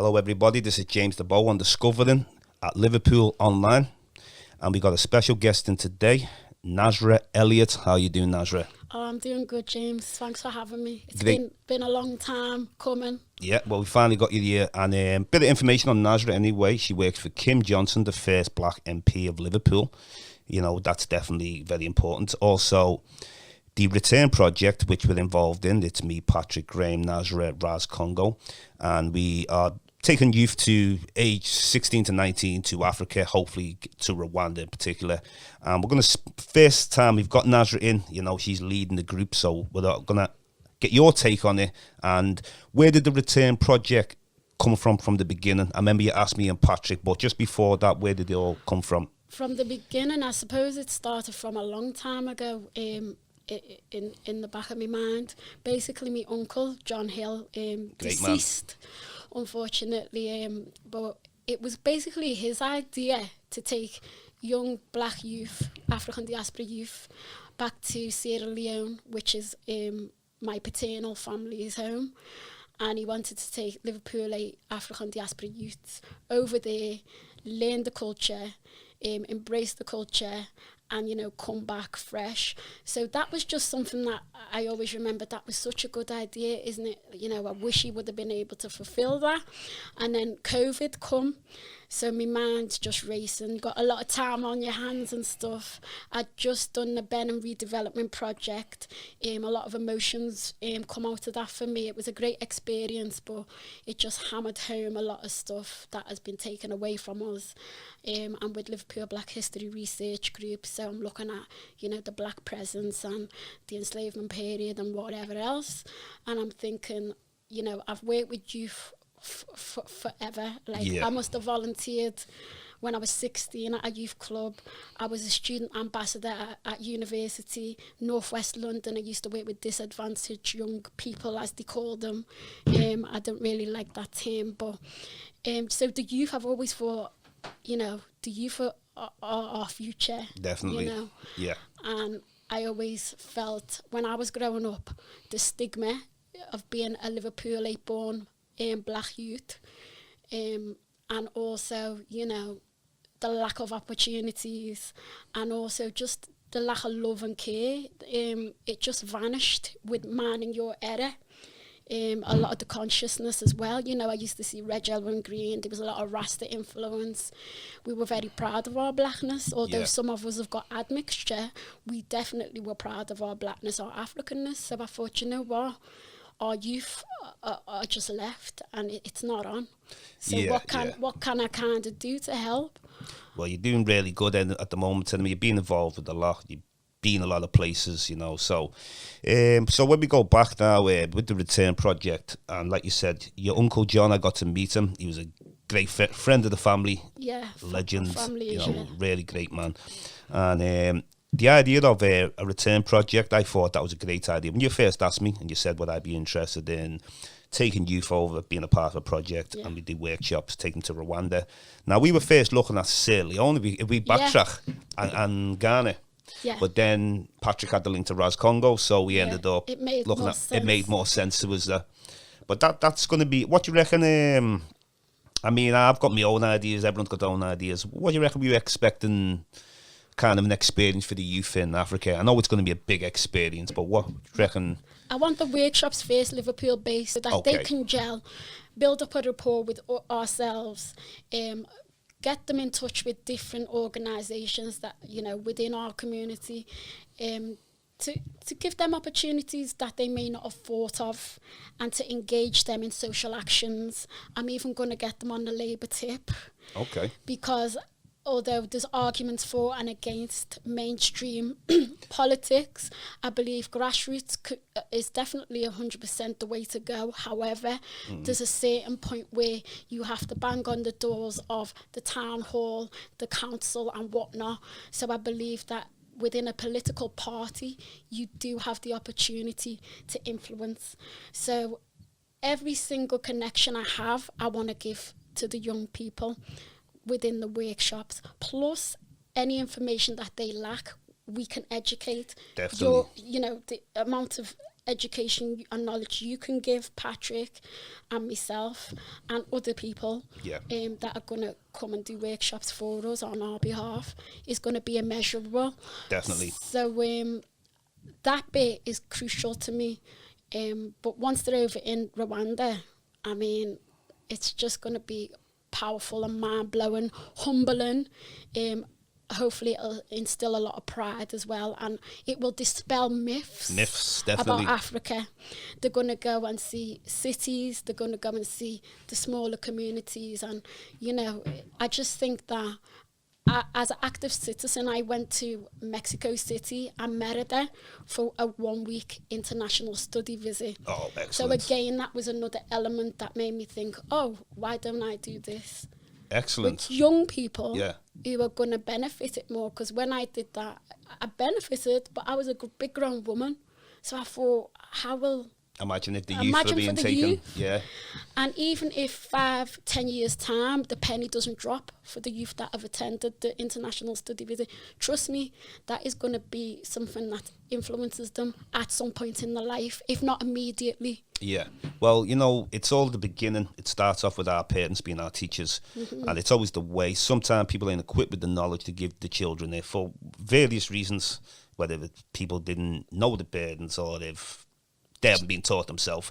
Hello everybody, this is James DeBow on Discovering at Liverpool Online, and we got a special guest in today, Nasra Elliot. How you doing, Nasra? Oh, I'm doing good, James. Thanks for having me. It's Great. been a long time coming. Yeah, well, we finally got you here, and a bit of information on Nasra anyway. She works for Kim Johnson, the first black MP of Liverpool. You know, that's definitely very important. Also, the Return Project, which we're involved in, it's me, Patrick, Graham, Nasra, Raz Congo, and we are taking youth to age 16 to 19 to Africa, hopefully to Rwanda in particular. And we're going to, first time we've got Nasra in, you know, she's leading the group, so we're going to get your take on it. And where did the Return Project come from the beginning? I remember you asked me and Patrick, but just before that, where did it all come from? From the beginning, I suppose it started from a long time ago. In the back of my mind, basically, my uncle John Hill deceased, unfortunately. But it was basically his idea to take young black youth, African diaspora youth, back to Sierra Leone, which is my paternal family's home. And he wanted to take Liverpool African diaspora youths over there, learn the culture, embrace the culture, and, you know, come back fresh. So that was just something that I always remember. That was such a good idea, isn't it? You know, I wish he would have been able to fulfill that. And then COVID come, so my mind's just racing. Got a lot of time on your hands and stuff. I'd just done the Benham redevelopment project. A lot of emotions come out of that for me. It was a great experience, but it just hammered home a lot of stuff that has been taken away from us. I'm with Liverpool Black History Research Group, so I'm looking at, you know, the black presence and the enslavement period and whatever else. And I'm thinking, you know, I've worked with youth forever. I must have volunteered when I was 16 at a youth club. I was a student ambassador at university, Northwest London. I used to work with disadvantaged young people, as they call them. I don't really like that term, but so the youth, I've always thought, you know, the youth are our future. Definitely. You know? Yeah. And I always felt when I was growing up, the stigma of being a Liverpoolite born black youth, and also, you know, the lack of opportunities, and also just the lack of love and care. It just vanished with man in your era. A lot of the consciousness as well. You know, I used to see Red, Yellow and Green. There was a lot of Rasta influence. We were very proud of our blackness. Although some of us have got admixture, we definitely were proud of our blackness, our Africanness. So I thought, you know what? Our youth are just left, and it's not on. So what can I kind of do to help? Well, you're doing really good at the moment, and you're being involved with a lot. You've been a lot of places, you know. So, so when we go back now with the Return Project, and like you said, your Uncle John, I got to meet him. He was a great friend of the family. Yeah, legend. Family, you know, really great man. And the idea of a Return Project, I thought that was a great idea. When you first asked me and you said would I be interested in taking youth over, being a part of a project, and we do workshops, take them to Rwanda. Now, we were first looking at Sierra Leone, if we backtrack, and Ghana. Yeah. But then Patrick had the link to Raz Congo, so we ended up looking at it made more sense to us. But that's going to be, what do you reckon? I mean, I've got my own ideas, everyone's got their own ideas. What do you reckon we were expecting kind of an experience for the youth in Africa? I know it's going to be a big experience, but what do you reckon? I want the workshops first Liverpool based, so that they can gel, build up a rapport with ourselves, get them in touch with different organisations that, you know, within our community, to give them opportunities that they may not have thought of, and to engage them in social actions. I'm even going to get them on the Labour tip. Okay. Because although there's arguments for and against mainstream politics, I believe grassroots is definitely 100% the way to go. However, there's a certain point where you have to bang on the doors of the town hall, the council and whatnot. So I believe that within a political party, you do have the opportunity to influence. So every single connection I have, I want to give to the young people within the workshops, plus any information that they lack, we can educate. Definitely. You know, the amount of education and knowledge you can give Patrick and myself and other people that are going to come and do workshops for us on our behalf is going to be immeasurable. Definitely. So that bit is crucial to me. But once they're over in Rwanda, I mean, it's just going to be powerful and mind-blowing, humbling. Hopefully it'll instill a lot of pride as well, and it will dispel myths definitely. about Africa. They're going to go and see cities, they're going to go and see the smaller communities, and I just think that as an active citizen, I went to Mexico City and Merida for a 1-week international study visit. Oh, excellent. So again, that was another element that made me think, oh, why don't I do this? Excellent. With young people who are going to benefit it more. Because when I did that, I benefited, but I was a big grown woman. So I thought, how will... Imagine if the youth are being taken. Youth. Yeah. And even if 5-10 years' time, the penny doesn't drop for the youth that have attended the international study visit, trust me, that is going to be something that influences them at some point in their life, if not immediately. Yeah. Well, it's all the beginning. It starts off with our parents being our teachers. Mm-hmm. And it's always the way. Sometimes people ain't equipped with the knowledge to give the children there for various reasons, whether people didn't know the burdens or they haven't been taught themselves.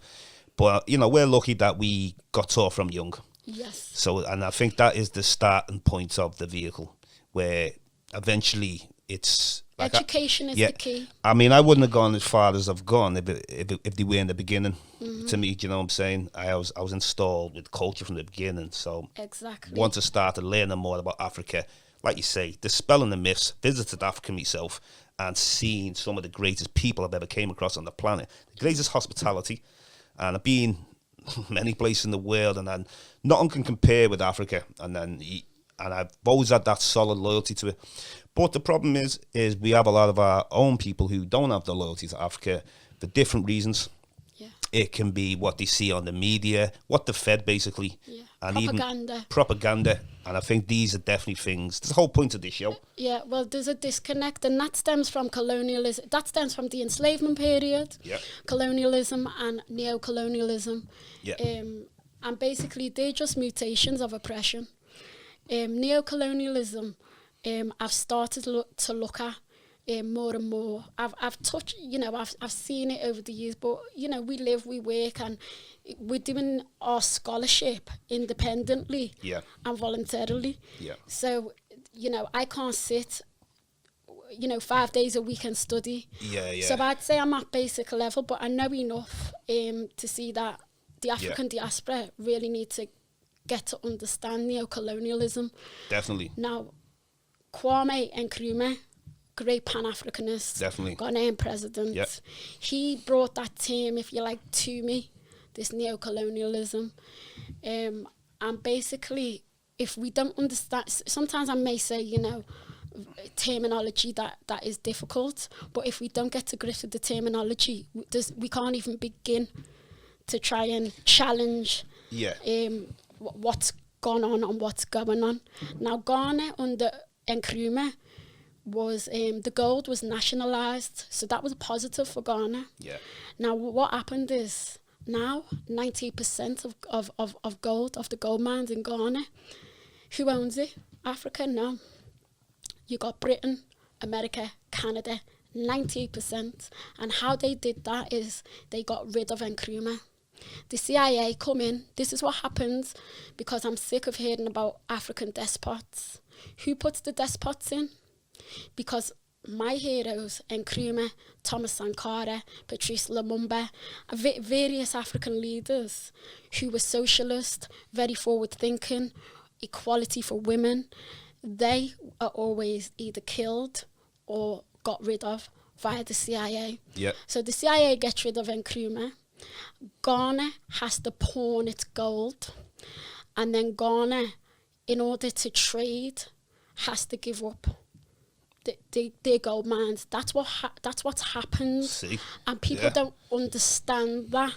But, we're lucky that we got taught from young. Yes. So, and I think that is the starting point of the vehicle, where eventually it's... Education is the key. I mean, I wouldn't have gone as far as I've gone if they were in the beginning. Mm-hmm. To me, you know what I'm saying? I was installed with culture from the beginning. So exactly. Once I started learning more about Africa, like you say, dispelling the myths, visited Africa myself, and seeing some of the greatest people I've ever came across on the planet, the greatest hospitality, and I've been many places in the world, and then nothing can compare with Africa, and I've always had that solid loyalty to it. But the problem is we have a lot of our own people who don't have the loyalty to Africa for different reasons. Yeah. It can be what they see on the media, what they're fed basically. Yeah. And even propaganda. And I think these are definitely things. That's the whole point of this show. Yeah, well, there's a disconnect, and that stems from colonialism. That stems from the enslavement period, colonialism and neo-colonialism. Yeah. And basically, they're just mutations of oppression. Neo-colonialism, I've started to look at more and more. I've touched, I've seen it over the years, but, we live, we work, and we're doing our scholarship independently and voluntarily. Yeah. So, I can't sit, 5 days a week and study. Yeah. So I'd say I'm at basic level, but I know enough to see that the African diaspora really need to get to understand neo-colonialism. Definitely. Now, Kwame Nkrumah, great Pan-Africanist, definitely Ghanaian president. Yep. He brought that term, if you like, to me, this neo-colonialism. And basically, if we don't understand, sometimes I may say, terminology that is difficult, but if we don't get to grips with the terminology, we can't even begin to try and challenge what's gone on and what's going on. Now, Ghana under Nkrumah was the gold was nationalised, so that was a positive for Ghana. Yeah. Now, what happened is now 90% of gold, of the gold mines in Ghana, who owns it? Africa? No. You got Britain, America, Canada, 90%. And how they did that is they got rid of Nkrumah. The CIA come in. This is what happens because I'm sick of hearing about African despots. Who puts the despots in? Because my heroes, Nkrumah, Thomas Sankara, Patrice Lumumba, various African leaders who were socialist, very forward-thinking, equality for women, they are always either killed or got rid of via the CIA. Yep. So the CIA gets rid of Nkrumah. Ghana has to pawn its gold, and then Ghana, in order to trade, has to give up their gold mines. That's what's happened. See? And people don't understand that.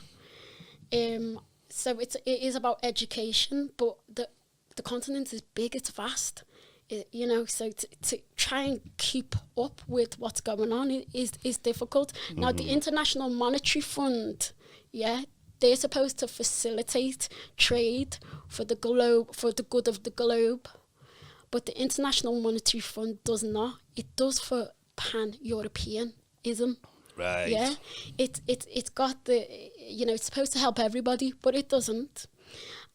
So it is about education, but the continent is big, it's vast. You know, so to try and keep up with what's going on is difficult. Now, the International Monetary Fund, they're supposed to facilitate trade for the globe, for the good of the globe. But the International Monetary Fund does not. It does for pan-Europeanism. Right. Yeah. It's got the, you know, it's supposed to help everybody, but it doesn't.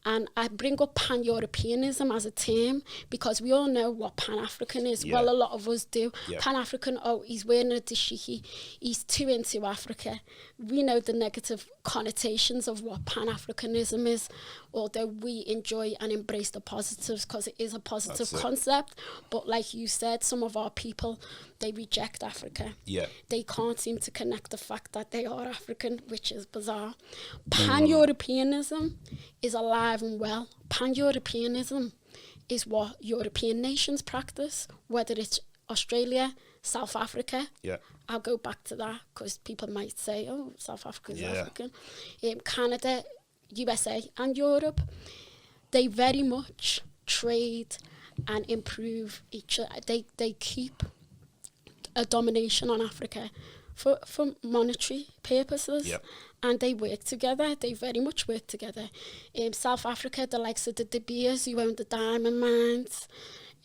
And I bring up pan-Europeanism as a term because we all know what Pan-African is. Yeah. Well, a lot of us do. Yeah. Pan-African, he's wearing a dashiki, he's too into Africa. We know the negative connotations of what Pan-Africanism is, although we enjoy and embrace the positives because it is a positive concept. But like you said, some of our people, they reject Africa. Yeah. They can't seem to connect the fact that they are African, which is bizarre. Pan-Europeanism is alive and well. Pan-Europeanism is what European nations practice, whether it's Australia, South Africa. Yeah. I'll go back to that because people might say, oh, South Africa is African. Canada, USA and Europe, they very much trade and improve each other. They keep a domination on Africa for monetary purposes. Yep. And they work together. They very much work together. South Africa, the likes of the De Beers who own the diamond mines,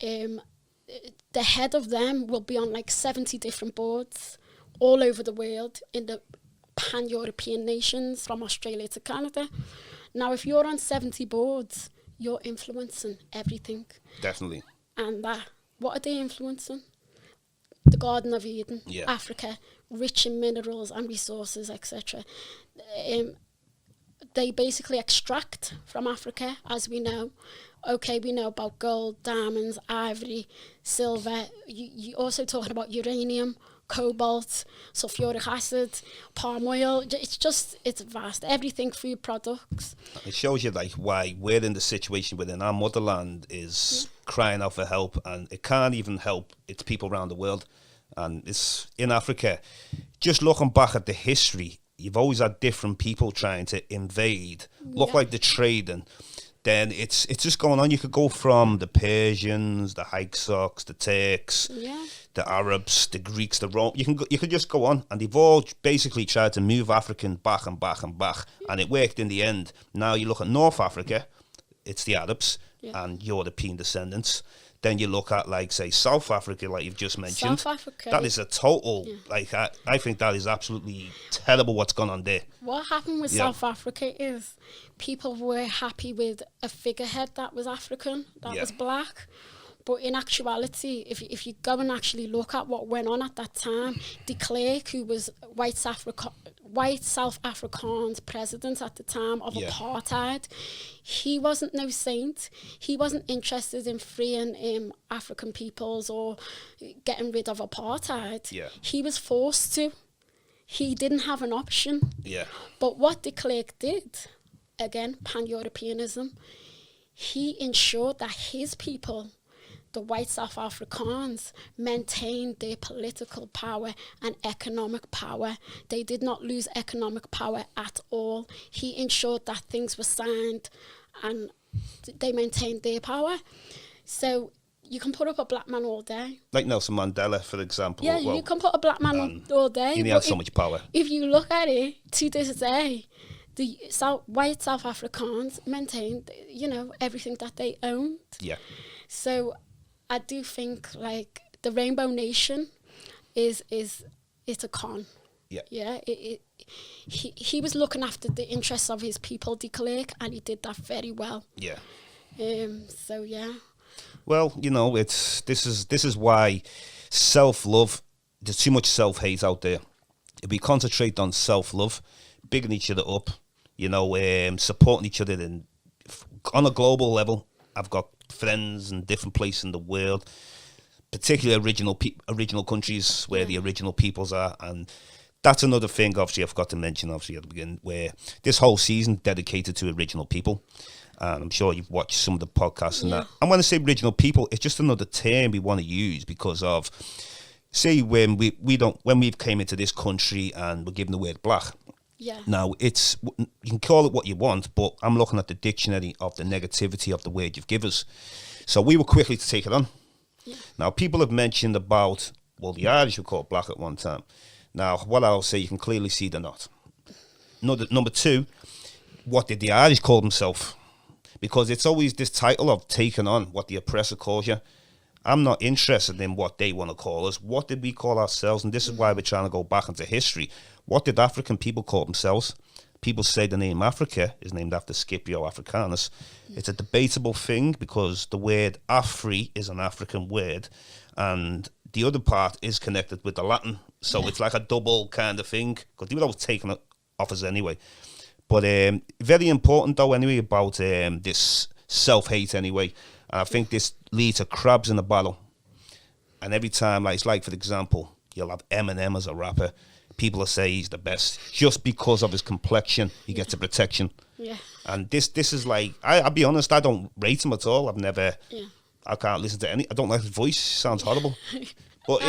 the head of them will be on like 70 different boards all over the world in the pan-European nations from Australia to Canada. Now, if you're on 70 boards, you're influencing everything. Definitely. And what are they influencing? The Garden of Eden, Africa, rich in minerals and resources, etc. They basically extract from Africa, as we know. Okay, we know about gold, diamonds, ivory, silver. You also talking about uranium, cobalt, sulfuric acid, palm oil. It's vast. Everything, food products. It shows you like why we're in the situation within our motherland is crying out for help, and it can't even help its people around the world. And it's in Africa. Just looking back at the history, you've always had different people trying to invade. Look like the trading. Then it's just going on. You could go from the Persians, the Hyksos, the Turks, the Arabs, the Greeks, the Rome. You could just go on, and they've all basically tried to move African back and back and back, and it worked in the end. Now you look at North Africa, it's the Arabs and European descendants. Then you look at, like, say, South Africa, like you've just mentioned. South Africa. That is a total, like, I think that is absolutely terrible what's gone on there. What happened with South Africa is people were happy with a figurehead that was African, that was black. But in actuality, if you go and actually look at what went on at that time, de Klerk, who was white South Afrikaans president at the time of apartheid, he wasn't no saint. He wasn't interested in freeing African peoples or getting rid of apartheid. Yeah. He was forced to. He didn't have an option. Yeah. But what de Klerk did, again, pan-Europeanism, he ensured that his people, the white South Afrikaans, maintained their political power and economic power. They did not lose economic power at all. He ensured that things were signed and they maintained their power. So you can put up a black man all day. Like Nelson Mandela, for example. Yeah, you can put a black man on all day. He had so much power. If you look at it, to this day, the white South Afrikaans maintained, everything that they owned. Yeah. So I do think, like, the Rainbow Nation it's a con. Yeah. Yeah. He was looking after the interests of his people, de Klerk, and he did that very well. Yeah. So yeah. Well, this is why self-love. There's too much self-hate out there. If we concentrate on self-love, bigging each other up, supporting each other on a global level. I've got friends in different places in the world, particularly original countries where the original peoples are, and that's another thing. Obviously, I forgot to mention at the beginning, where this whole season dedicated to original people. And I'm sure you've watched some of the podcasts and that. And when I say original people, it's just another term we want to use because of, say, when we've came into this country and we're given the word black. Yeah. Now, you can call it what you want, but I'm looking at the dictionary of the negativity of the word you've given us. So we were quickly to take it on. Now, people have mentioned about, well, the Irish were called black at one time. Now, what I'll say, you can clearly see they're not. Number two, what did the Irish call themselves? Because it's always this title of taking on what the oppressor calls you. I'm not interested in what they want to call us. What did we call ourselves? And this is why we're trying to go back into history. What did African people call themselves? People say the name Africa is named after Scipio Africanus. It's a debatable thing because the word Afri is an African word and the other part is connected with the Latin. So it's like a double kind of thing because they were always taking it off us anyway. But very important though anyway about this self-hate anyway. And I think this leads to crabs in the barrel. And every time, like, it's like, for example, you'll have Eminem as a rapper. People will say he's the best just because of his complexion. He gets a protection. Yeah. And this is like, I'll be honest, I don't rate him at all. I've never, I can't listen to any. I don't like his voice. Sounds horrible. But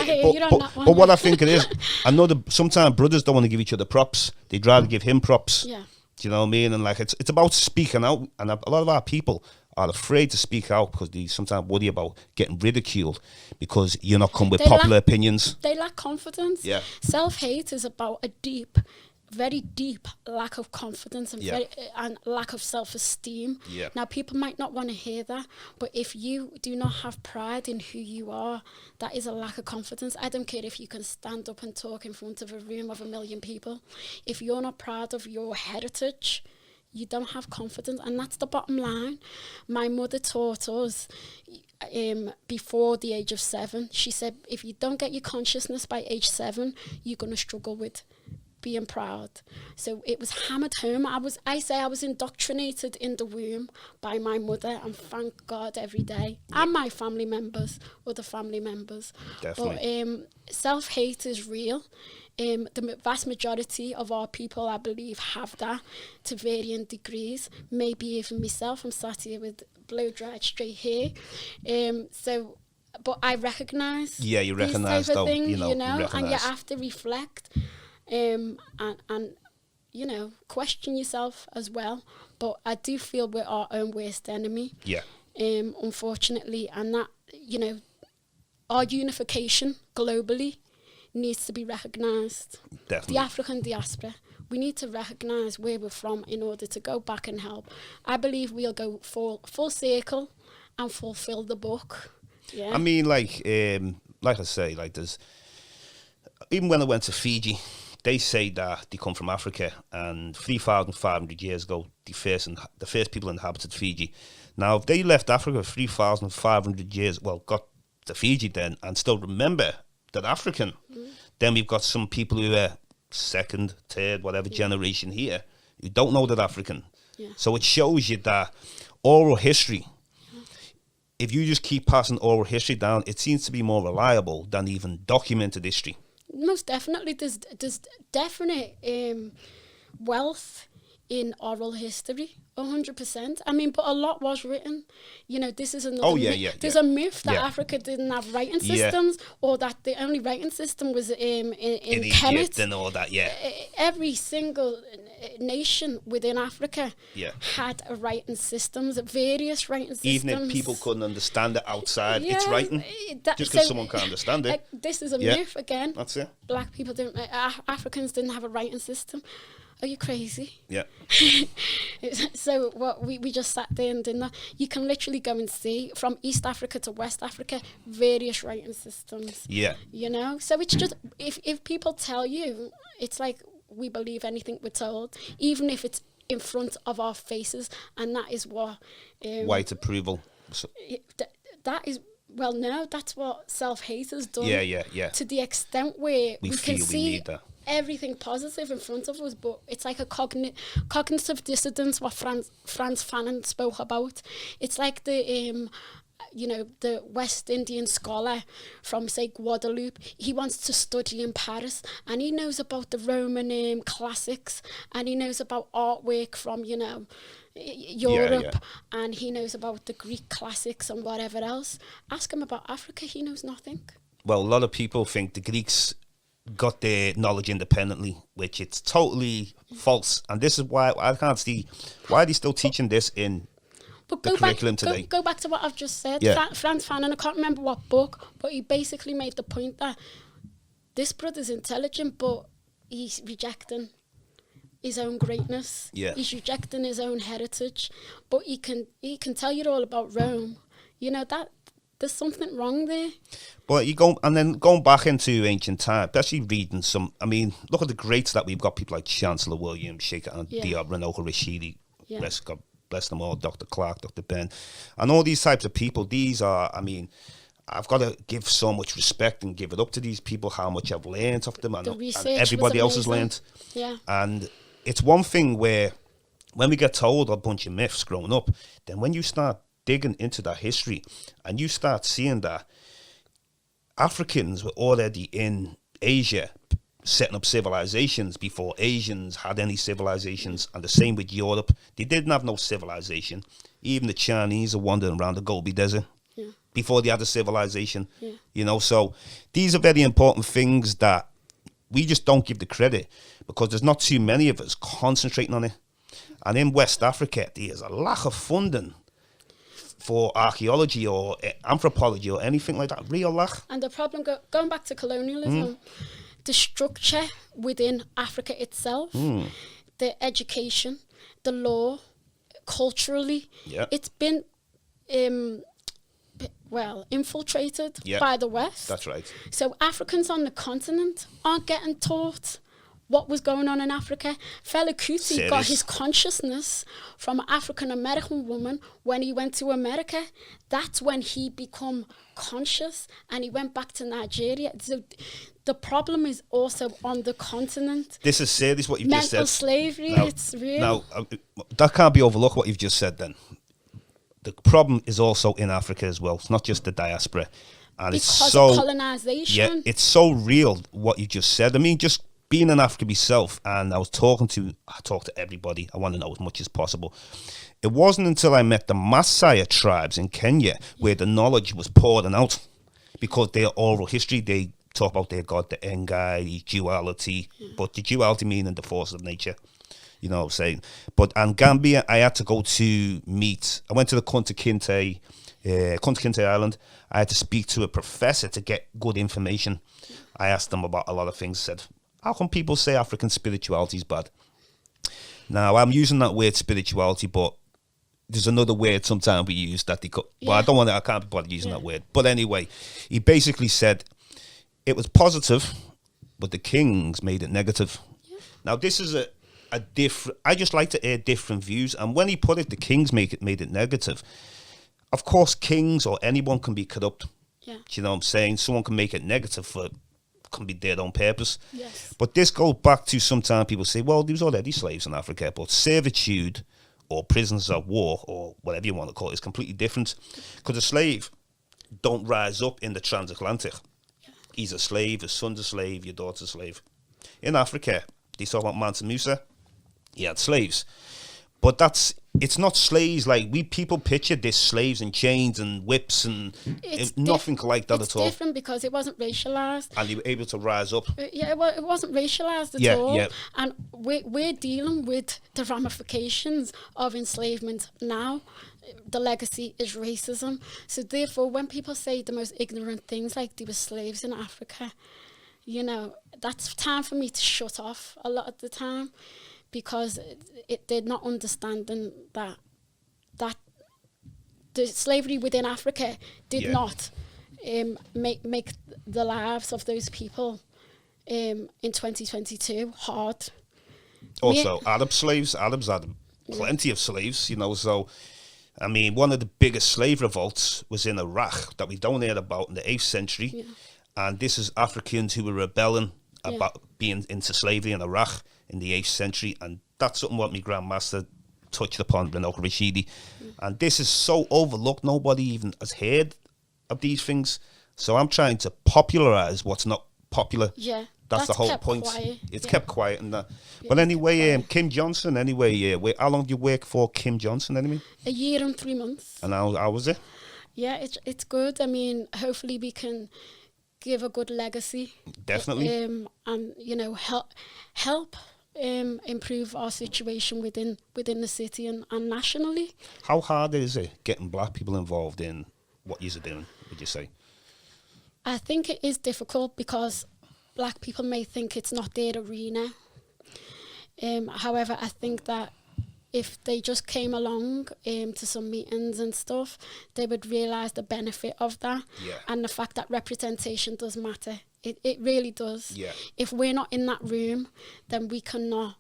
what I think it is, I know that sometimes brothers don't want to give each other props. They'd rather give him props. Yeah. Do you know what I mean? And like, it's about speaking out. And a lot of our people are afraid to speak out because they sometimes worry about getting ridiculed because you're not come with popular opinions. They lack confidence. Yeah. Self-hate is about a very deep lack of confidence and lack of self-esteem. Yeah. Now, people might not want to hear that, but if you do not have pride in who you are, that is a lack of confidence. I don't care if you can stand up and talk in front of a room of 1 million people. If you're not proud of your heritage, you don't have confidence, and that's the bottom line. My mother taught us before the age of 7. She said, if you don't get your consciousness by age 7, you're going to struggle with being proud. So it was hammered home. I was indoctrinated in the womb by my mother, and thank God every day, and my family members, other family members. Definitely. But self-hate is real. The vast majority of our people, I believe, have that to varying degrees. Maybe even myself, I'm sat here with blow-dried straight hair. But I recognise you recognise these type though, of things, you know, and you have to reflect and you know, question yourself as well. But I do feel we're our own worst enemy. Yeah. Unfortunately, and that, you know, our unification globally needs to be recognised. Definitely. The African diaspora, we need to recognise where we're from in order to go back and help. I believe we'll go full circle and fulfil the book. Yeah. I mean, like I say, like there's, even when I went to Fiji, they say that they come from Africa, and 3,500 years ago, the first people inhabited Fiji. Now, if they left Africa 3,500 years, well, got to Fiji then, and still remember that African, then we've got some people who are second, third, whatever generation here who don't know that African. Yeah. So it shows you that oral history, if you just keep passing oral history down, it seems to be more reliable than even documented history. Most definitely. There's definite wealth in oral history, 100%. I mean, but a lot was written. You know, this is another There's a myth that Africa didn't have writing systems, or that the only writing system was in Egypt and all that, Every single nation within Africa had a writing systems, various writing systems. Even if people couldn't understand it outside, it's writing. Just because someone can't understand it. This is a myth again. That's it. Black people didn't, Africans didn't have a writing system. Are you crazy? Yeah. So what we just sat there and did that. You can literally go and see from East Africa to West Africa various writing systems. Yeah. You know, so it's just if people tell you, it's like we believe anything we're told, even if it's in front of our faces, and that is what white approval. That is. Well, no, that's what self-hate has done. Yeah. To the extent where we can see we need that. Everything positive in front of us, but it's like a cognitive dissonance, what Frantz Fanon spoke about. It's like the the West Indian scholar from, say, Guadeloupe. He wants to study in Paris, and he knows about the Roman classics, and he knows about artwork from, you know, Europe, and he knows about the Greek classics and whatever else. Ask him about Africa, he knows nothing. Well, a lot of people think the Greeks got their knowledge independently, which it's totally false. And this is why I can't see why are they still teaching this in But the curriculum today. Go back to what I've just said. Yeah. Frantz Fanon, I can't remember what book, but he basically made the point that this brother's intelligent, but he's rejecting his own greatness. Yeah. He's rejecting his own heritage, but he can tell you all about Rome. You know that there's something wrong there. But going back into ancient time, especially reading some. I mean, look at the greats that we've got. People like Chancellor William, Sheikh Diop, Ranoka Rashidi, God bless them all, Dr. Clark, Dr. Ben, and all these types of people. These are, I mean, I've got to give so much respect and give it up to these people, how much I've learned of them, and everybody else has learned. Yeah. And it's one thing where when we get told a bunch of myths growing up, then when you start digging into that history and you start seeing that Africans were already in Asia setting up civilizations before Asians had any civilizations, and the same with Europe. They didn't have no civilization. Even the Chinese are wandering around the Gobi Desert before they had a civilization. You know, so these are very important things that we just don't give the credit because there's not too many of us concentrating on it. And in West Africa, there's a lack of funding for archaeology or anthropology or anything like that. Real lack. And the problem, going back to colonialism, the structure within Africa itself, the education, the law, culturally, it's been infiltrated by the West. That's right. So Africans on the continent aren't getting taught what was going on in Africa. Fela Kuti got his consciousness from an African-American woman when he went to America. That's when he become conscious and he went back to Nigeria. So the problem is also on the continent. This is serious, what you've just said. Mental slavery, it's real. Now, that can't be overlooked, what you've just said then. The problem is also in Africa as well. It's not just the diaspora. And because of colonization. Yeah, it's so real what you just said. I mean, just being in Africa myself, and I talked to everybody. I want to know as much as possible. It wasn't until I met the Maasai tribes in Kenya where the knowledge was pouring out, because their oral history, they talk about their god, the Engai, duality, but the duality meaning the force of nature. You know what I'm saying? But in Gambia, I had to go to meet. I went to the Kunta Kinte Island. I had to speak to a professor to get good information. I asked them about a lot of things. Said, how come people say African spirituality is bad? Now, I'm using that word spirituality, but there's another word sometimes we use that they well, I can't be bothered using that word. But anyway, he basically said it was positive, but the kings made it negative. Now, this is a different, I just like to air different views. And when he put it, the kings made it negative. Of course, kings or anyone can be corrupt. Do you know what I'm saying? Someone can make it negative can be dead on purpose. Yes. But this goes back to sometimes people say, well, there was already slaves in Africa, but servitude or prisoners of war or whatever you want to call it is completely different. Because a slave don't rise up in the transatlantic. He's a slave, his son's a slave, your daughter's a slave. In Africa, they talk about Mansa Musa. He had slaves. But it's not slaves like people picture this, slaves and chains and whips, and it's nothing like that at all. It's different because it wasn't racialized. And they were able to rise up. Yeah, well, it wasn't racialized at all. Yeah. And we're dealing with the ramifications of enslavement now. The legacy is racism. So therefore, when people say the most ignorant things like there were slaves in Africa, you know, that's time for me to shut off a lot of the time. Because they're not understanding that the slavery within Africa did not make the lives of those people in 2022 hard. Also, Arabs had plenty of slaves, you know. So, I mean, one of the biggest slave revolts was in Iraq that we don't hear about in the 8th century. And this is Africans who were rebelling about being into slavery in Iraq in the 8th century, and that's something what my grandmaster touched upon, Ranoka Rashidi. And this is so overlooked, nobody even has heard of these things. So I'm trying to popularise what's not popular. Yeah. That's the whole point. Quiet. It's kept quiet and that. But anyway, Kim Johnson, how long do you work for Kim Johnson anyway? 1 year and 3 months. And how was it? Yeah, it's good. I mean, hopefully we can give a good legacy. Definitely. And, you know, help improve our situation within the city and nationally. How hard is it getting black people involved in what you're doing, would you say? I think it is difficult because black people may think it's not their arena. However, I think that if they just came along to some meetings and stuff, they would realise the benefit of that, and the fact that representation does matter. It really does. Yeah. If we're not in that room, then we cannot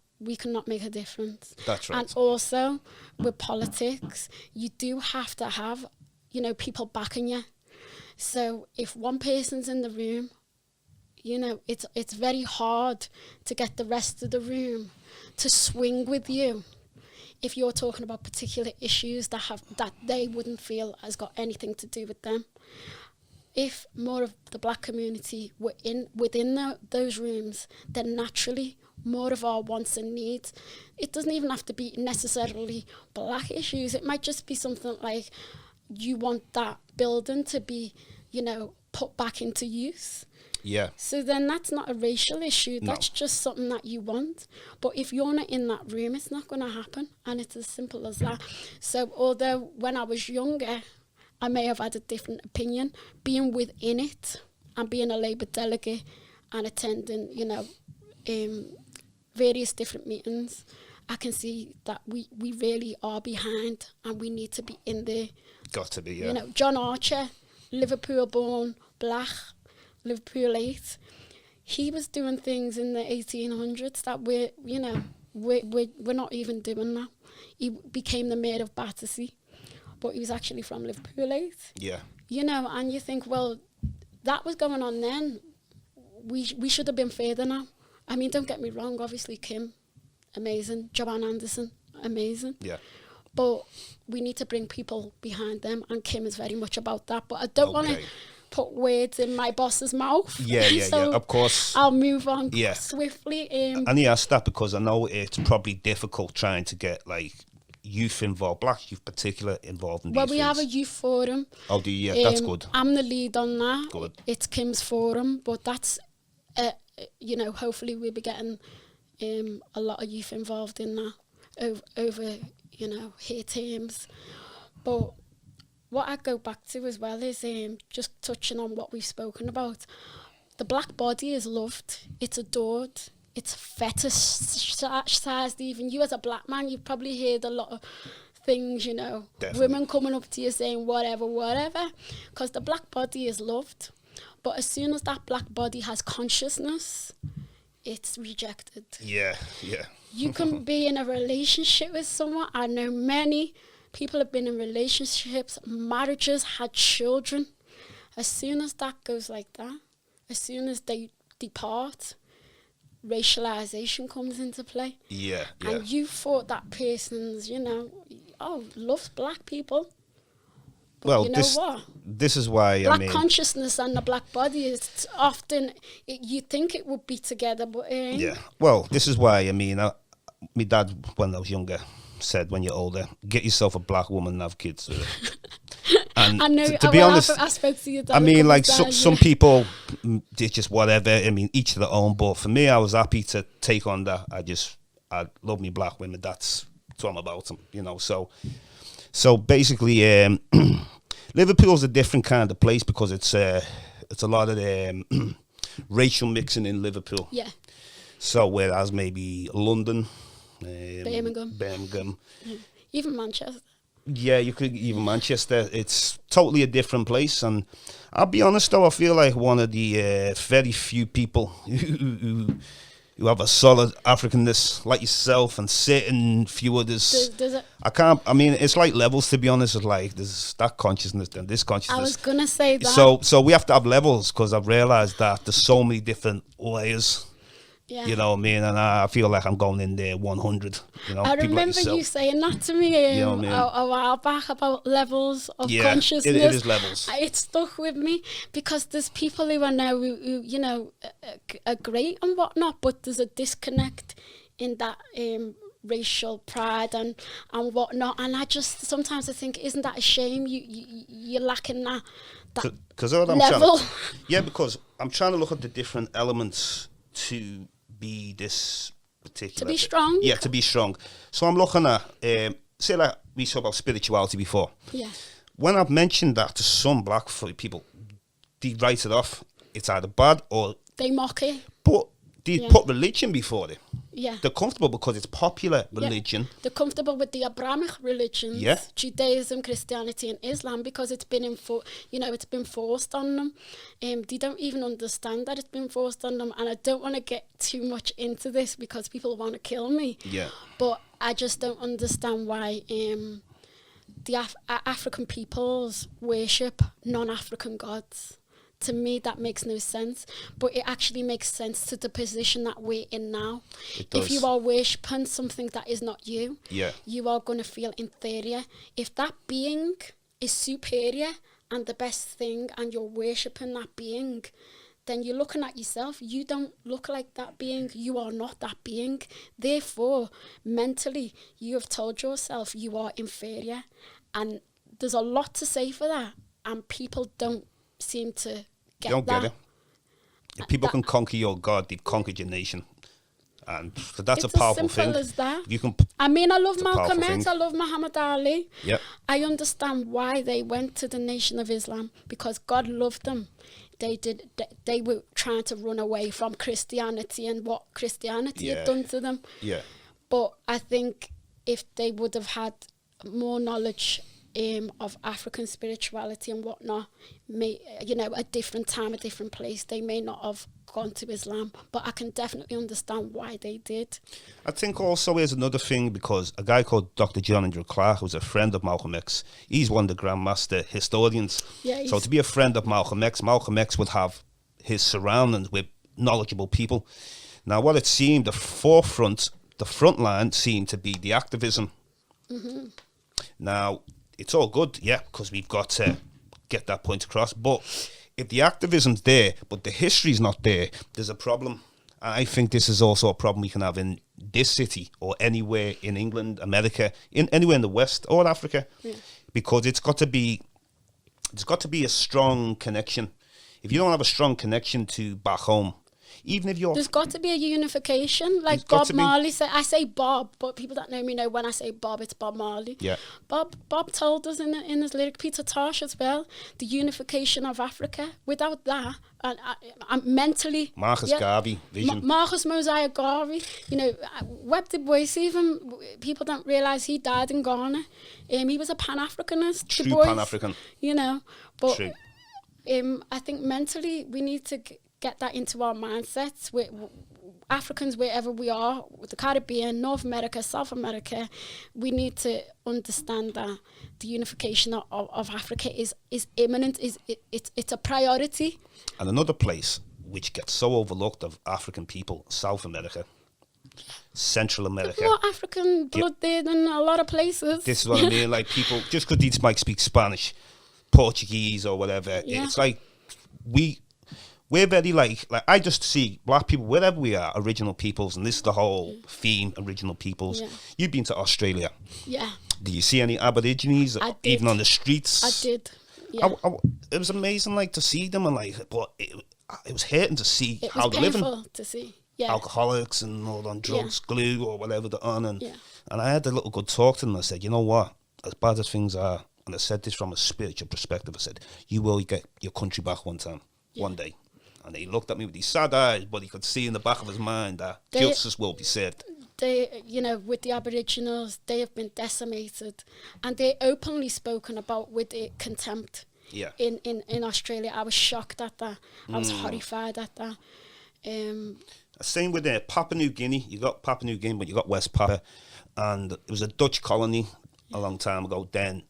make a difference. That's right. And also with politics, you do have to have, you know, people backing you. So if one person's in the room, you know, it's very hard to get the rest of the room to swing with you if you're talking about particular issues that they wouldn't feel has got anything to do with them. If more of the black community were within those rooms, then naturally more of our wants and needs, it doesn't even have to be necessarily black issues. It might just be something like you want that building to be, you know, put back into use. Yeah. So then that's not a racial issue. No. That's just something that you want. But if you're not in that room, it's not going to happen. And it's as simple as that. So although when I was younger, I may have had a different opinion, being within it and being a Labour delegate and attending, you know, various different meetings, I can see that we really are behind and we need to be in there. Got to be, yeah. You know, John Archer, Liverpool born, black, Liverpoolite, he was doing things in the 1800s that we're not even doing now. He became the mayor of Battersea, but he was actually from Liverpoolite. Yeah. You know, and you think, well, that was going on then. We should have been further now. I mean, don't get me wrong, obviously Kim, amazing. Joanne Anderson, amazing. Yeah. But we need to bring people behind them, and Kim is very much about that. But I don't want to put words in my boss's mouth. Yeah, so of course. I'll move on swiftly. And he asked that because I know it's probably difficult trying to get like youth involved, black youth particular involved in these things. Well, we have a youth forum. Oh, do you? Yeah, that's good. I'm the lead on that. Good. It's Kim's forum, but that's, you know, hopefully we'll be getting a lot of youth involved in that over you know, her terms. But what I go back to as well is just touching on what we've spoken about. The black body is loved, it's adored, it's fetishized even. You as a black man, you've probably heard a lot of things, you know, Definitely. Women coming up to you saying whatever, because the black body is loved. But as soon as that black body has consciousness, it's rejected. Yeah. You can be in a relationship with someone. I know many people have been in relationships, marriages, had children. As soon as that goes like that, as soon as they depart, racialization comes into play. Yeah. And you thought that person's, you know, loves black people. But well, you know this is why black consciousness and the black body is often, you think it would be together, but yeah. Well, this is why, I mean, my dad, when I was younger, said when you're older, get yourself a black woman and have kids with her. And I know, to be honest, I spoke to your dad. I mean, like some people, it's just whatever. I mean, each to their own. But for me, I was happy to take on that. I love me black women. That's what I'm about them, you know. So basically, Liverpool's a different kind of place because it's a lot of racial mixing in Liverpool. Yeah. So whereas maybe London, Birmingham, even Manchester. Yeah, you could even Manchester. It's totally a different place, and I'll be honest though, I feel like one of the very few people who have a solid Africanness like yourself and certain few others. Does it? I mean, it's like levels, to be honest. It's like there's that consciousness and this consciousness. I was gonna say that. So we have to have levels because I've realised that there's so many different layers. Yeah. You know what I mean? And I feel like I'm going in there 100. You know, I remember you saying that to me you know what I mean? a while back about levels of consciousness. It is levels. It stuck with me because there's people who I know who you know, are great and whatnot, but there's a disconnect in that racial pride and whatnot. And I just sometimes I think, isn't that a shame? You're lacking that level. Because I'm trying to look at the different elements to be this particular. To be strong. Yeah, to be strong. So I'm looking at, say like we talked about spirituality before. Yeah. When I've mentioned that to some black people, they write it off. It's either bad or... They mock it. But they put religion before it. Yeah. They're comfortable because it's popular religion. Yeah. They're comfortable with the Abrahamic religions, Judaism, Christianity, and Islam, because it's been it's been forced on them. They don't even understand that it's been forced on them. And I don't want to get too much into this because people want to kill me. Yeah. But I just don't understand why the African peoples worship non-African gods. To me, that makes no sense. But it actually makes sense to the position that we're in now. It does. If you are worshipping something that is not you, you are going to feel inferior. If that being is superior and the best thing, and you're worshipping that being, then you're looking at yourself. You don't look like that being. You are not that being. Therefore, mentally, you have told yourself you are inferior. And there's a lot to say for that. And people don't seem to get that. If people can conquer your God, they've conquered your nation. And so that's it's a powerful as simple thing. As that. You can. I mean, I love Malcolm X, I love Muhammad Ali. Yep. I understand why they went to the Nation of Islam, because God loved them. They were trying to run away from Christianity and what Christianity had done to them. Yeah. But I think if they would have had more knowledge of African spirituality and whatnot, a different time, a different place, they may not have gone to Islam. But I can definitely understand why they did. I think also here's another thing, because a guy called Dr. John Andrew Clark, who's a friend of Malcolm X, he's one of the grandmaster historians. Yeah, so to be a friend of Malcolm X would have his surroundings with knowledgeable people. Now, what it seemed, the front line seemed to be the activism. Mm-hmm. Now, it's all good, because we've got to get that point across. But if the activism's there, but the history's not there, there's a problem. And I think this is also a problem we can have in this city or anywhere in England, America, anywhere in the West or Africa, because it's got to be a strong connection. If you don't have a strong connection to back home, even if you're... There's got to be a unification. Like Bob Marley said, I say Bob, but people that know me know when I say Bob, it's Bob Marley. Yeah. Bob told us in his lyric, Peter Tosh as well, the unification of Africa. Without that, I'm mentally... Marcus Garvey, vision. Marcus Mosiah Garvey. Webb Du Bois, even people don't realise he died in Ghana. He was a Pan-Africanist. True Pan-African. But True. I think mentally we need to... get that into our mindsets. Africans, wherever we are, the Caribbean, North America, South America, we need to understand that the unification of Africa is imminent. It's a priority. And another place which gets so overlooked of African people, South America, Central America. There's more African blood there than a lot of places. This is what I mean. Like, people, just because these might speak Spanish, Portuguese, or whatever, it's like we're very like I just see black people, wherever we are, original peoples, and this is the whole theme, original peoples. You've been to Australia. Yeah. Do you see any Aborigines, even on the streets? I did. Yeah. It was amazing, to see them, and but it was hurting to see how they're living. It was painful to see. Yeah. Alcoholics and all on drugs, glue or whatever they're on, and I had a little good talk to them. I said, you know what? As bad as things are, and I said this from a spiritual perspective, I said, you will get your country back one day. And he looked at me with these sad eyes, but he could see in the back of his mind that justice will be served. They, with the Aboriginals, they have been decimated, and they're openly spoken about with contempt. Yeah. In Australia, I was shocked at that. I was horrified at that. Same with Papua New Guinea. You got Papua New Guinea, but you got West Papua, and it was a Dutch colony a long time ago. Then,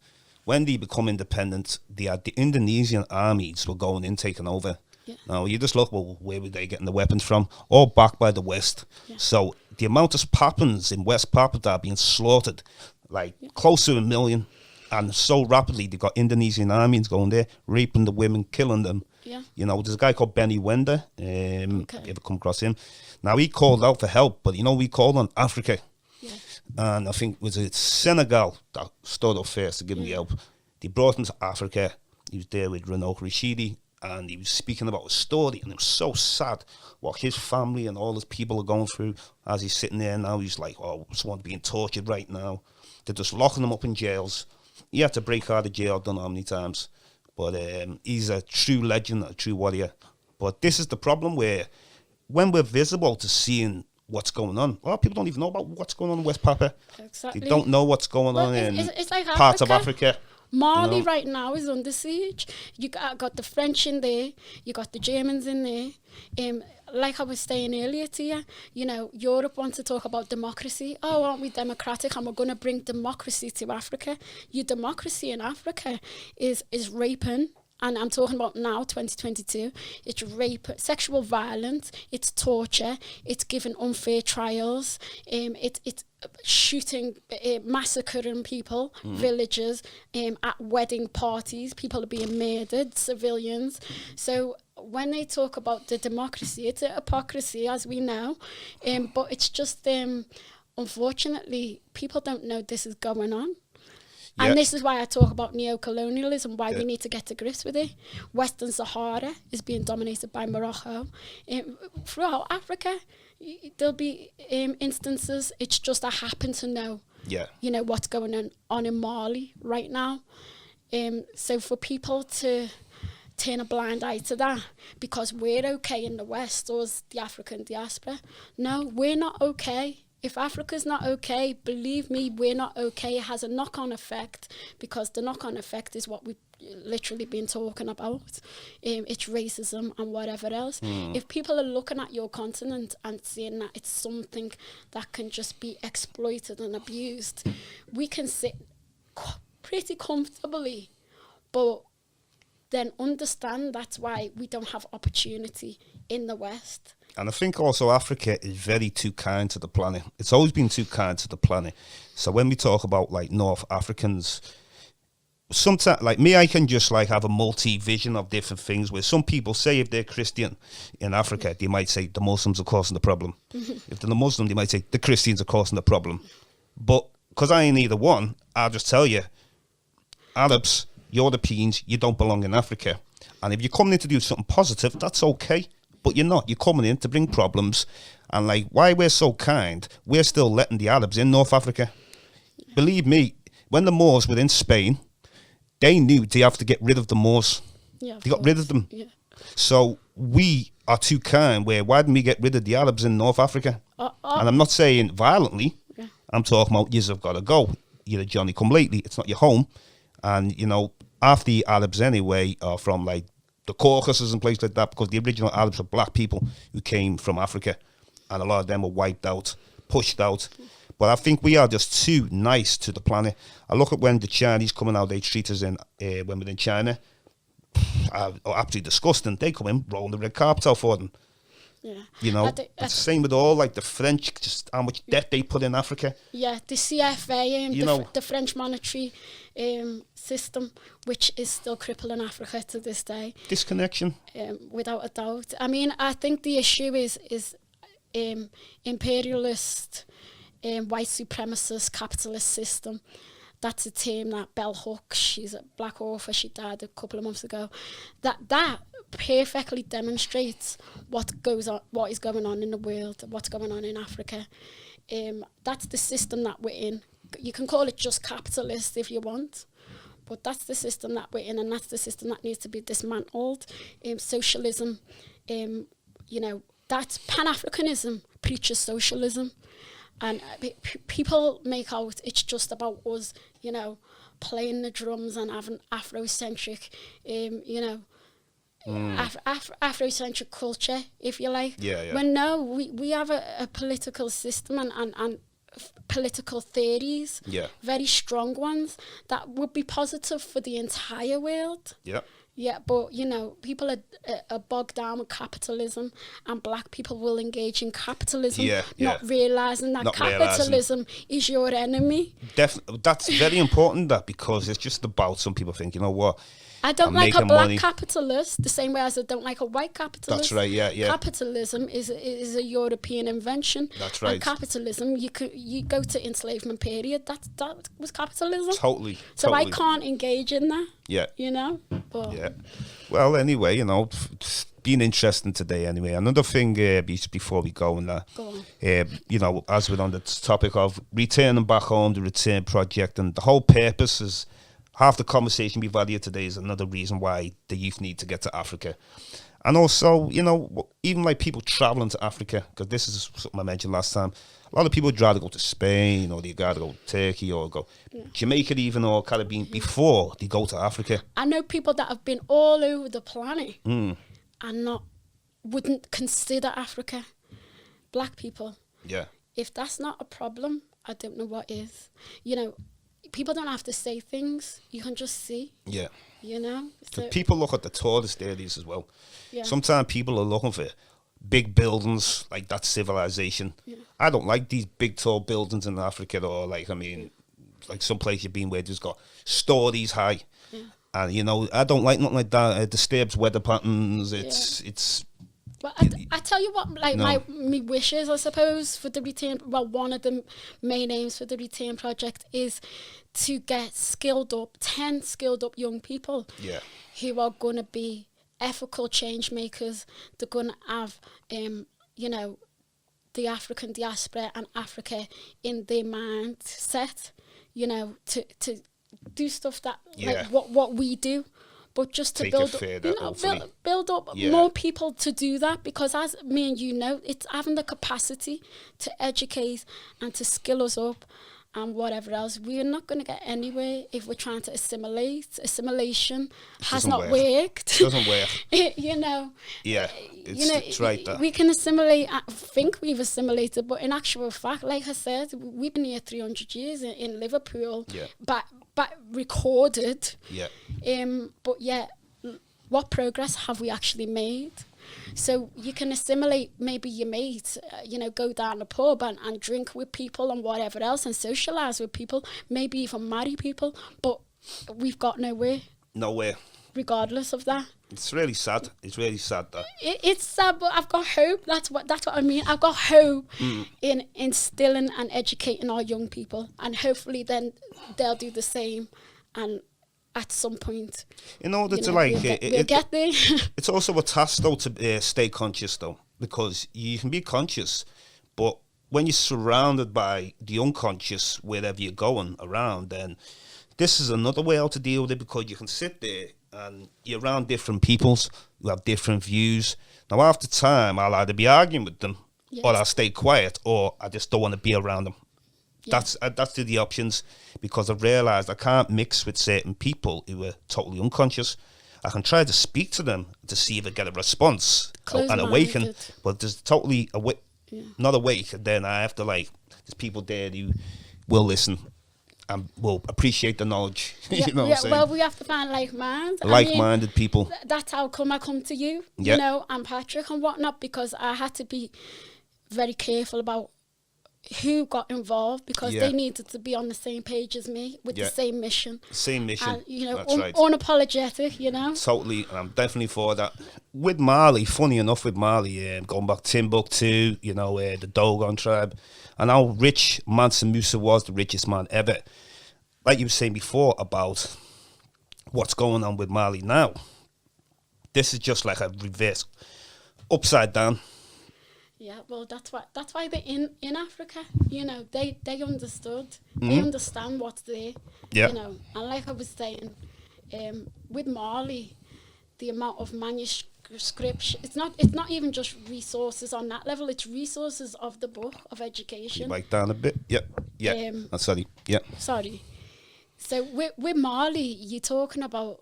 when they become independent, the Indonesian armies were going in, taking over. Yeah. Now, you just look, where were they getting the weapons from? All backed by the West. Yeah. So the amount of Papuans in West Papua that are being slaughtered, close to 1 million, and so rapidly, they've got Indonesian armies going there, raping the women, killing them. Yeah. There's a guy called Benny Wender. You ever come across him? Now, he called out for help, but, we called on Africa. Yeah. And I think, was it Senegal that stood up first to give him the help? They brought him to Africa. He was there with Renault Rashidi. and he was speaking about his story, and it was so sad what his family and all his people are going through as he's sitting there now. He's like, oh, someone's being tortured right now. They're just locking him up in jails. He had to break out of jail, I don't know how many times. But he's a true legend, a true warrior. But this is the problem, where when we're visible to seeing what's going on, a lot of people don't even know about what's going on in West Papua. Exactly. They don't know what's going on in it's like parts of Africa. Mali, you know, right now is under siege. You got the French in there, you got the Germans in there. Like I was saying earlier to you, you know, Europe wants to talk about democracy. Oh, aren't we democratic? And we're going to bring democracy to Africa. Your democracy in Africa is raping. And I'm talking about now, 2022. It's rape, sexual violence, it's torture, it's giving unfair trials, it's shooting, massacring people, villagers, at wedding parties. People are being murdered, civilians. So when they talk about the democracy, it's a hypocrisy, as we know. But it's just, unfortunately, people don't know this is going on. And this is why I talk about neo-colonialism, why we need to get to grips with it. Western Sahara is being dominated by Morocco. Throughout Africa, there'll be instances. It's just I happen to know, you know, what's going on in Mali right now. So for people to turn a blind eye to that because we're okay in the West, or the African diaspora, no, we're not okay. If Africa's not okay, believe me, we're not okay. It has a knock-on effect, because the knock-on effect is what we've literally been talking about. It's racism and whatever else. If people are looking at your continent and seeing that it's something that can just be exploited and abused, we can sit pretty comfortably, but then understand that's why we don't have opportunity in the West. And I think also Africa is very too kind to the planet. It's always been too kind to the planet. So when we talk about like North Africans, sometimes like me, I can just like have a multi-vision of different things, where some people say if they're Christian in Africa, they might say the Muslims are causing the problem. If they're the Muslim, they might say the Christians are causing the problem. But because I ain't either one, I'll just tell you, Arabs, Europeans, you don't belong in Africa. And if you're coming in to do something positive, that's okay. But you're not. You're coming in to bring problems. And like, why we're so kind, we're still letting the Arabs in North Africa. Believe me, when the Moors were in Spain, they knew they have to get rid of the Moors. They got rid of them. So we are too kind, where why didn't we get rid of the Arabs in North Africa? And I'm not saying violently. I'm talking about yous have got to go. You're a Johnny come lately. It's not your home. And, you know, half the Arabs anyway are from like the Caucasus and places like that, because the original Arabs were black people who came from Africa, and a lot of them were wiped out, pushed out. But I think we are just too nice to the planet. I look at when the Chinese come in, how they treat us in when we're in China. Absolutely disgusting. They come in, rolling the red carpet out for them. You know, it's the same with all like the French, just how much debt they put in Africa. The CFA, the French monetary system, which is still crippling Africa to this day. Disconnection. Without a doubt. I mean, I think the issue is imperialist, white supremacist, capitalist system. That's a term that Bell Hooks, she's a black author, she died a couple of months ago. That perfectly demonstrates what is going on in the world, what's going on in Africa. That's the system that we're in. You can call it just capitalist if you want, but that's the system that we're in, and that's the system that needs to be dismantled. Socialism, you know, that's Pan-Africanism preaches socialism. And people make out it's just about us, you know, playing the drums and having Afrocentric, you know, Afrocentric culture, if you like. When no, we have a political system and political theories, very strong ones, that would be positive for the entire world. But, you know, people are bogged down with capitalism, and black people will engage in capitalism, not realising that capitalism is your enemy. Definitely, that's very important, that, because it's just about, some people think, you know what, I don't like a black capitalist the same way as I don't like a white capitalist. That's right. Yeah, yeah. Capitalism is a European invention. That's right. And capitalism, you go to enslavement period. That was capitalism. Totally. So I can't engage in that. Yeah. You know. But yeah. Well, anyway, you know, it's been interesting today. Anyway, another thing before we go on that, you know, as we're on the topic of returning back home, the Return Project, and the whole purpose is. Half the conversation we've had here today is another reason why the youth need to get to Africa. And also, you know, even like people traveling to Africa, because this is something I mentioned last time, a lot of people would rather go to Spain or they'd rather go to Turkey or go Jamaica even or Caribbean before they go to Africa. I know people that have been all over the planet and wouldn't consider Africa. Black people. Yeah. If that's not a problem, I don't know what is. You know, people don't have to say things. You can just see. Yeah. You know? So people look at the tourist areas as well. Yeah. Sometimes people are looking for big buildings, like that civilization. Yeah. I don't like these big, tall buildings in Africa or, like, I mean, like some place you've been where there's got stories high. Yeah. And, you know, I don't like nothing like that. It disturbs weather patterns. It's... Well, I tell you what, like, my wishes, I suppose, for the Return, well, one of the main aims for the Return Project is to get 10 skilled up young people who are going to be ethical change makers. They're going to have, you know, the African diaspora and Africa in their mindset, you know, to do stuff that, like, what we do. But just to build up more people to do that, because as me and you know, it's having the capacity to educate and to skill us up and whatever else. We're not going to get anywhere if we're trying to assimilate. Assimilation has not worked. It doesn't work. You know. Yeah, it's right there. We can assimilate, think we've assimilated, but in actual fact, like I said, we've been here 300 years in Liverpool. Yeah. But recorded. Yeah. But yet, what progress have we actually made? So you can assimilate maybe your mate, you know, go down the pub and drink with people and whatever else and socialise with people, maybe even marry people, but we've got nowhere. Nowhere. Regardless of that. It's really sad. It's really sad that. It's sad, but I've got hope. That's what I mean. I've got hope in instilling and educating our young people, and hopefully then they'll do the same. And at some point, in order to like, we'll get there. It's also a task though to stay conscious though, because you can be conscious, but when you're surrounded by the unconscious wherever you're going around, then this is another way how to deal with it, because you can sit there and you're around different peoples who have different views. Now, after time, I'll either be arguing with them, or I'll stay quiet, or I just don't want to be around them. Yeah. That's the options, because I've realised I can't mix with certain people who are totally unconscious. I can try to speak to them to see if I get a response and awaken, but there's totally not awake, and then I have to, like, there's people there who will listen and will appreciate the knowledge. You know what I'm saying? Well, we have to find like-minded people. That's how come I come to you, you know, and Patrick and whatnot, because I had to be very careful about who got involved, because they needed to be on the same page as me with the same mission. Same mission. And, you know, that's right. Unapologetic, you know. Totally, and I'm definitely for that. With Mali, funny enough, going back Timbuktu, you know, the Dogon tribe, and how rich Mansa Musa was, the richest man ever. Like you were saying before about what's going on with Mali now, this is just like a reverse, upside down. Yeah, well, that's why they're in Africa. You know, they understood. They understand what's there. Yeah. You know, and like I was saying, with Mali, the amount of manuscripts, it's not even just resources on that level. It's resources of the book of education. Like down a bit. Yeah. Yeah. Sorry. Yeah. Sorry. So with Mali, you're talking about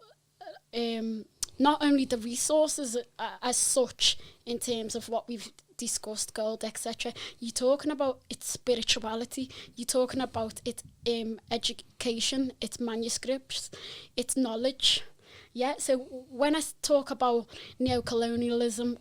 not only the resources as such in terms of what we've discussed, gold, etc. You're talking about its spirituality. You're talking about its education, its manuscripts, its knowledge. Yeah, so when I talk about colonialism,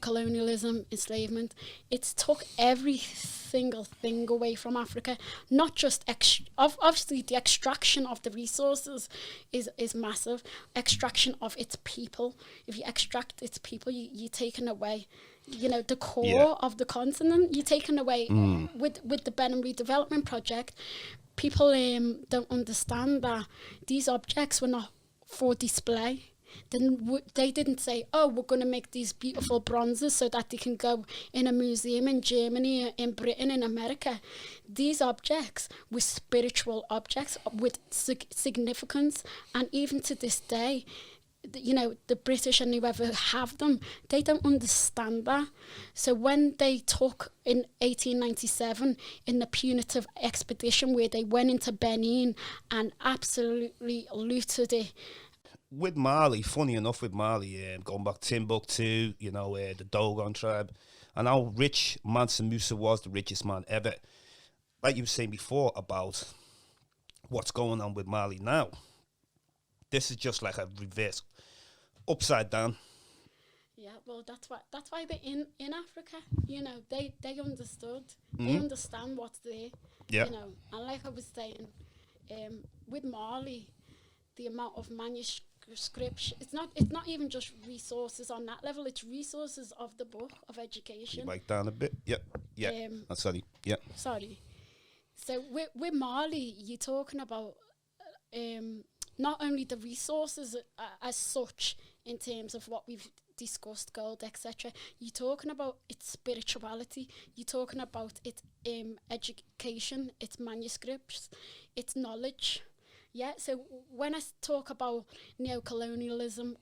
enslavement, it's took every single thing away from Africa. Not just obviously the extraction of the resources is massive. Extraction of its people. If you extract its people, you're taking away, the core of the continent. You're taking away with the Benham Redevelopment Project. People don't understand that these objects were not for display. Then they didn't say, oh, we're going to make these beautiful bronzes so that they can go in a museum in Germany, in Britain, in America. These objects were spiritual objects with significance, and even to this day, the British and whoever have them, they don't understand that. So when they took in 1897 in the punitive expedition where they went into Benin and absolutely looted it. With Mali, funny enough, going back Timbuktu, the Dogon tribe, and how rich Mansa Musa was, the richest man ever. Like you were saying before about what's going on with Mali now. This is just like a reverse, upside down. Yeah, well, that's why they're in Africa. They understood. They understand what's there. Yeah. And like I was saying, with Mali, the amount of manuscripts, it's not even just resources on that level. It's resources of the book of education. Like down a bit. Yeah. Sorry. Yeah. Sorry. So with Mali, you're talking about not only the resources as such in terms of what we've discussed, gold, etc. You're talking about its spirituality. You're talking about its education, its manuscripts, its knowledge. Yeah, so when I talk about colonialism,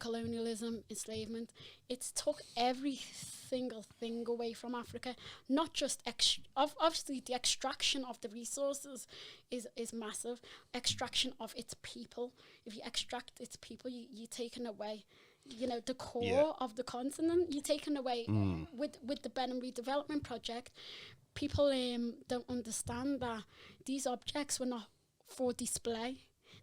enslavement, it's took every single thing away from Africa. Not just obviously the extraction of the resources is massive. Extraction of its people. If you extract its people, you're taking away, the core of the continent. You're taking away with the Benham Redevelopment Project. People don't understand that these objects were not for display.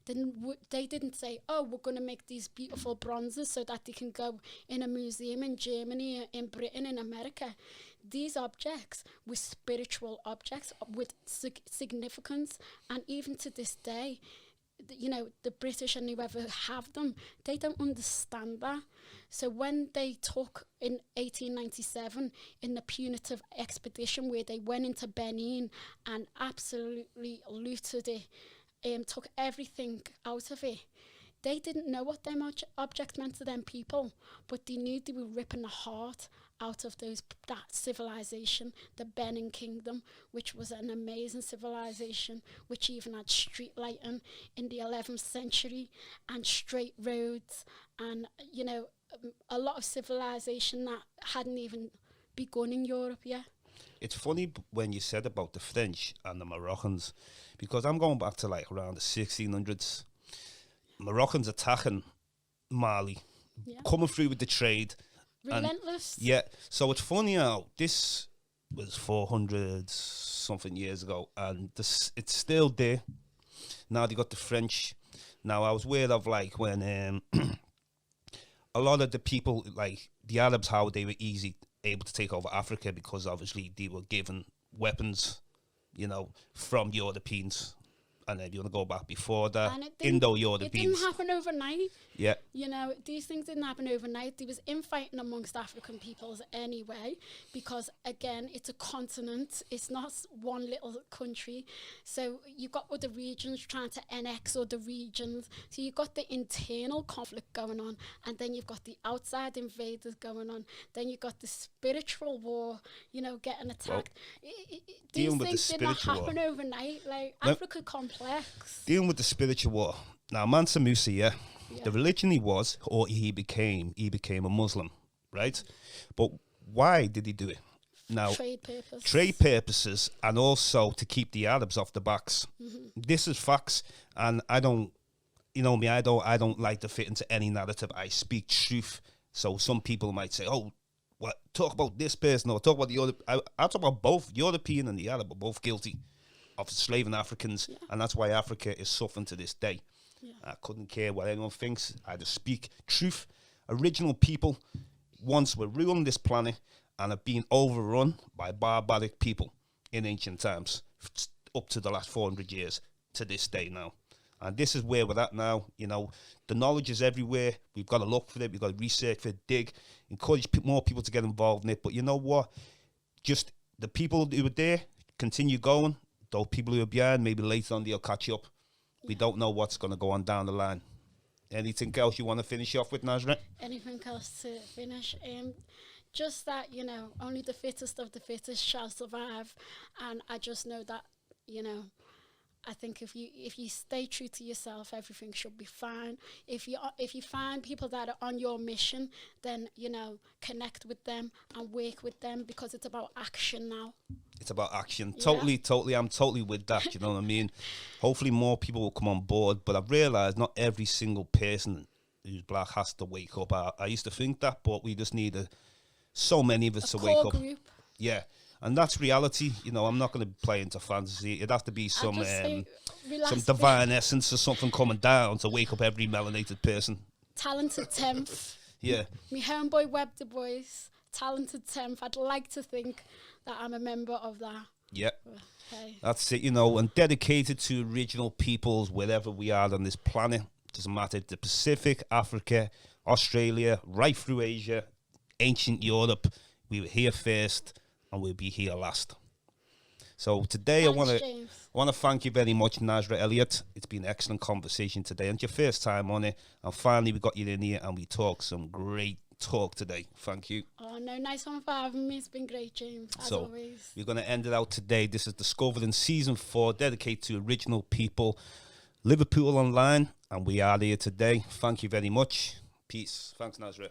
Then they didn't say, oh, we're going to make these beautiful bronzes so that they can go in a museum in Germany, in Britain, in America. These objects were spiritual objects with significance, and even to this day, the British and whoever have them, they don't understand that. So when they took in 1897 in the punitive expedition where they went into Benin and absolutely looted it, took everything out of it. They didn't know what them objects meant to them people, but they knew they were ripping the heart out of that civilization, the Benin Kingdom, which was an amazing civilization, which even had street lighting in the 11th century and straight roads and, a lot of civilization that hadn't even begun in Europe yet. It's funny when you said about the French and the Moroccans, because I'm going back to like around the 1600s. Moroccans attacking Mali, coming through with the trade. Relentless. So it's funny how this was 400 something years ago, and it's still there. Now they got the French. Now I was aware of like when a lot of the people, like the Arabs, how they were able to take over Africa because obviously they were given weapons, from Europeans. And if you want to go back before that, Indo-Europeans. It didn't happen overnight. Yeah. These things didn't happen overnight. There was infighting amongst African peoples anyway, because again, it's a continent. It's not one little country. So you've got other regions trying to annex other regions. So you've got the internal conflict going on, and then you've got the outside invaders going on. Then you've got the spiritual war, getting attacked. These things did not happen overnight. Like Africa complex. Dealing with the spiritual war. Now, Mansa Musa, the religion he was, or he became a Muslim, right? But why did he do it? Now, trade purposes, and also to keep the Arabs off the backs. Mm-hmm. This is facts, and I don't like to fit into any narrative. I speak truth. So some people might say, "Oh, what? Talk about this person, or talk about the other." I talk about both European and the Arab are both guilty of enslaving Africans, and that's why Africa is suffering to this day. Yeah. I couldn't care what anyone thinks. I just speak truth. Original people once were ruling this planet and have been overrun by barbaric people in ancient times, up to the last 400 years to this day now. And this is where we're at now. You know, the knowledge is everywhere. We've got to look for it. We've got to research for it, dig, encourage more people to get involved in it. But you know what? Just the people who were there, continue going. Those people who are behind, maybe later on they'll catch up. Yeah. We don't know what's going to go on down the line. Anything else you want to finish off with, Nasra? Anything else to finish? Just that, you know, only the fittest of the fittest shall survive. And I just know that, you know, I think if you stay true to yourself, everything should be fine. If you find people that are on your mission, then, you know, connect with them and work with them, because it's about action now. It's about action. Yeah. Totally. I'm totally with that. You know what I mean? Hopefully more people will come on board, but I've realised not every single person who's black has to wake up. I used to think that, but we just need so many of us to wake up. Group. Yeah. And that's reality. You know, I'm not going to play into fantasy. It'd have to be some divine essence or something coming down to wake up every melanated person. Talented 10th. Yeah. Me homeboy Web Du Bois, talented 10th. I'd like to think that I'm a member of that. Yeah. Okay. That's it, you know, and dedicated to original peoples wherever we are on this planet. Doesn't matter. The Pacific, Africa, Australia, right through Asia, ancient Europe. We were here first. And we'll be here last. So today Thanks, I want to thank you very much, Nasra Elliot. It's been an excellent conversation today, and it's your first time on it. And finally, we got you in here, and we talked some great talk today. Thank you. Oh no, nice one for having me. It's been great, James. As always. We're going to end it out today. This is Discovered in Season 4, dedicated to original people, Liverpool Online, and we are here today. Thank you very much. Peace. Thanks, Nasra.